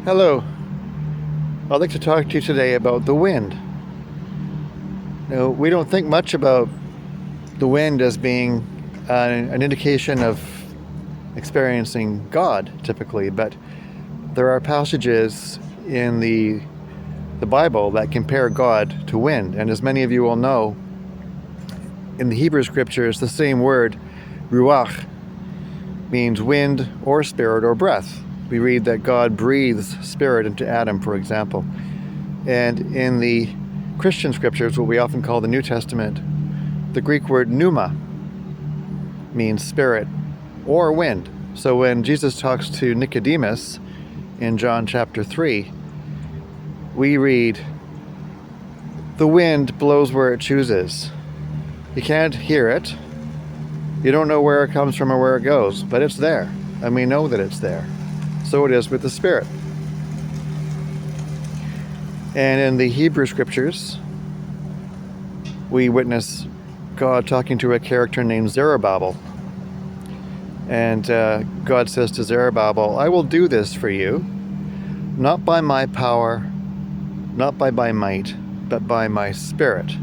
Hello. I'd like to talk to you today about the wind. Now, we don't think much about the wind as being an indication of experiencing God, typically, but there are passages in the Bible that compare God to wind. And as many of you will know, in the Hebrew scriptures, the same word, ruach, means wind or spirit or breath. We read that God breathes spirit into Adam, for example. And in the Christian scriptures, what we often call the New Testament, the Greek word pneuma means spirit or wind. So when Jesus talks to Nicodemus in John chapter 3, we read, "The wind blows where it chooses. You can't hear it. You don't know where it comes from or where it goes, but it's there, and we know that it's there." So it is with the Spirit. And in the Hebrew scriptures, we witness God talking to a character named Zerubbabel. And God says to Zerubbabel, "I will do this for you, not by my power, not by my might, but by my Spirit."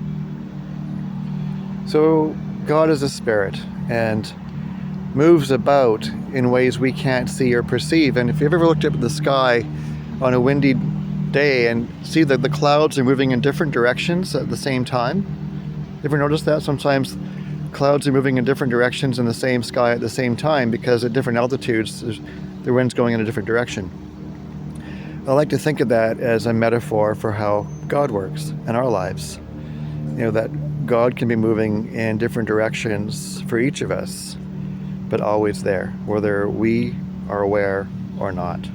So God is a spirit and moves about in ways we can't see or perceive. And if you've ever looked up at the sky on a windy day and see that the clouds are moving in different directions at the same time, ever notice that? Sometimes clouds are moving in different directions in the same sky at the same time because at different altitudes the wind's going in a different direction. I like to think of that as a metaphor for how God works in our lives. That God can be moving in different directions for each of us, but always there, whether we are aware or not.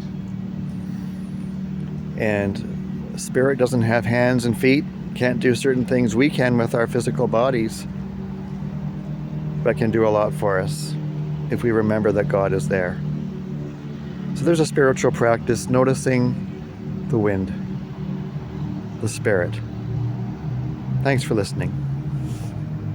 And Spirit doesn't have hands and feet, can't do certain things we can with our physical bodies, but can do a lot for us if we remember that God is there. So there's a spiritual practice, noticing the wind, the Spirit. Thanks for listening.